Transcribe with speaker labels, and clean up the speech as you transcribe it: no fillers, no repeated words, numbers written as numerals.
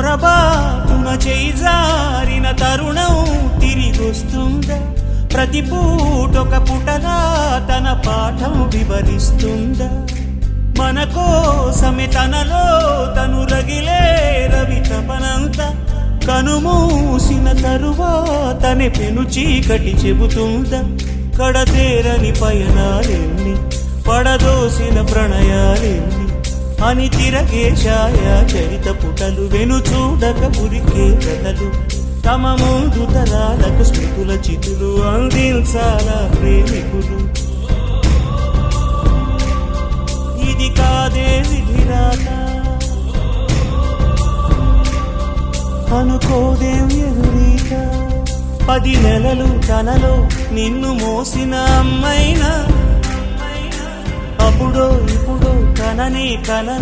Speaker 1: పొరబాటున చేజారిన తరుణం తిరిగొస్తుందా? ప్రతి పూటొక పుటలా తన పాఠం వివరిస్తుందా? మన కోసమే తనలో తను రగిలే రవి తపనంతా కనుమూసిన తరువాతనే పెను చీకటి చెబుతుందా? కడతేరని పయనాలెన్ని, పడదోసిన ప్రణయాలెన్ని అని తిరగే ఛాయా చరిత పుటలు, వెను చూడక ఉరికే కథలు, తమ ముందు తరాలకు స్మృతుల చితులు అందించాలా ప్రేమికులు. ఇది కాదే విధిరాత, అనుకోదేం ఎదురీత. 10 నెలలు తనలో నిన్ను మోసిన అమ్మైనా అప్పుడో ఇప్పుడో కననే కన